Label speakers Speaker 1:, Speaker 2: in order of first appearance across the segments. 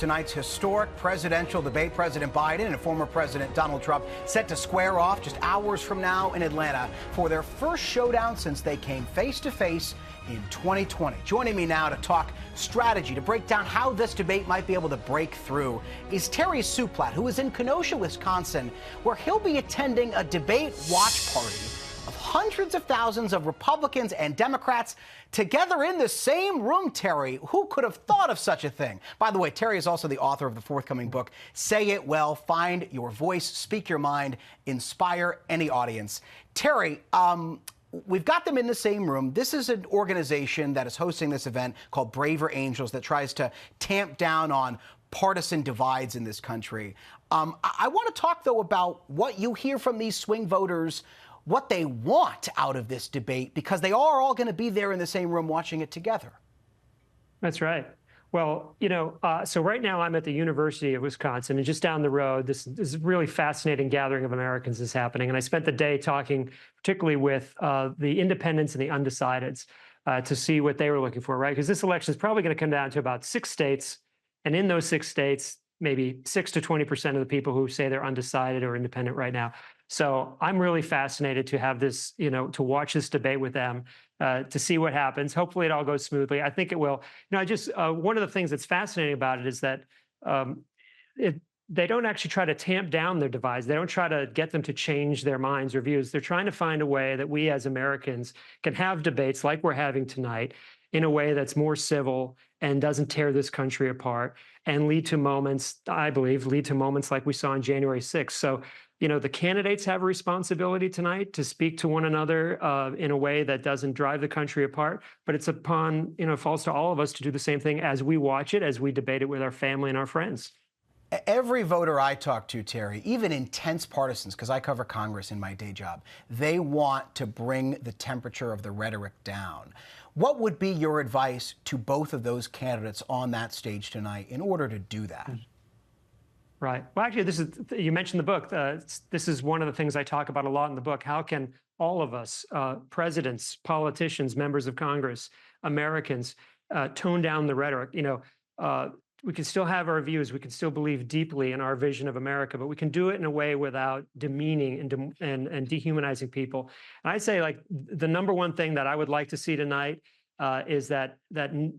Speaker 1: Tonight's historic presidential debate, President Biden and former President Donald Trump set to square off just hours from now in Atlanta for their first showdown since they came face-to-face in 2020. Joining me now to talk strategy, to break down how this debate might be able to break through, is Terry Szuplat, who is in Kenosha, Wisconsin, where he'll be attending a debate watch party of hundreds of thousands of Republicans and Democrats together in the same room. Terry, who could have thought of such a thing? By the way, Terry is also the author of the forthcoming book, Say It Well, Find Your Voice, Speak Your Mind, Inspire Any Audience. Terry, we've got them in the same room. This is an organization that is hosting this event called Braver Angels that tries to tamp down on partisan divides in this country. I want to talk, though, about what you hear from these swing voters, what they want out of this debate, because they are all going to be there in the same room watching it together.
Speaker 2: That's right. Well, so right now I'm at the University of Wisconsin, and just down the road, this really fascinating gathering of Americans is happening. And I spent the day talking particularly with the independents and the undecideds to see what they were looking for, right? Because this election is probably going to come down to about 6 states. And in those 6 states, maybe 6 to 20% of the people who say they're undecided or independent right now. So I'm really fascinated to have this, to watch this debate with them, to see what happens. Hopefully it all goes smoothly. I think it will. One of the things that's fascinating about it is that they don't actually try to tamp down their divides. They don't try to get them to change their minds or views. They're trying to find a way that we as Americans can have debates like we're having tonight in a way that's more civil and doesn't tear this country apart and lead to moments, I believe, like we saw on January 6th. So, the candidates have a responsibility tonight to speak to one another in a way that doesn't drive the country apart. But it's falls to all of us to do the same thing as we watch it, as we debate it with our family and our friends.
Speaker 1: Every voter I talk to, Terry, even intense partisans, because I cover Congress in my day job, they want to bring the temperature of the rhetoric down. What would be your advice to both of those candidates on that stage tonight in order to do that?
Speaker 2: Right. Well, actually, you mentioned the book. This is one of the things I talk about a lot in the book. How can all of us, presidents, politicians, members of Congress, Americans, tone down the rhetoric? We can still have our views. We can still believe deeply in our vision of America, but we can do it in a way without demeaning and dehumanizing people. And I'd say, the number one thing that I would like to see tonight is that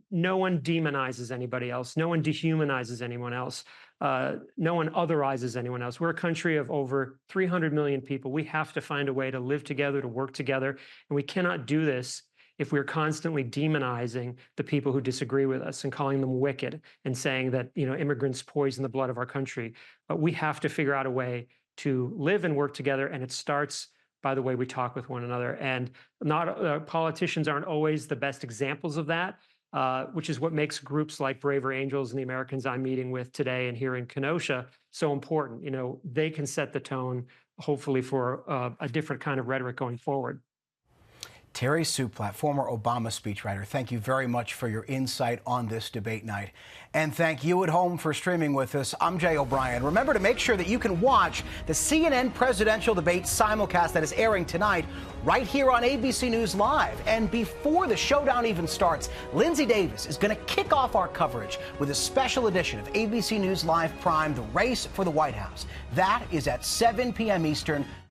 Speaker 2: no one demonizes anybody else. No one dehumanizes anyone else. No one otherizes anyone else. We're a country of over 300 million people. We have to find a way to live together, to work together. And we cannot do this if we're constantly demonizing the people who disagree with us and calling them wicked and saying that, immigrants poison the blood of our country. But we have to figure out a way to live and work together. And it starts by the way we talk with one another. And politicians aren't always the best examples of that, which is what makes groups like Braver Angels and the Americans I'm meeting with today and here in Kenosha so important. They can set the tone, hopefully, for a different kind of rhetoric going forward.
Speaker 1: Terry Szuplat, former Obama speechwriter, thank you very much for your insight on this debate night. And thank you at home for streaming with us. I'm Jay O'Brien. Remember to make sure that you can watch the CNN presidential debate simulcast that is airing tonight right here on ABC News Live. And before the showdown even starts, Linsey Davis is going to kick off our coverage with a special edition of ABC News Live Prime, The Race for the White House. That is at 7 p.m. Eastern.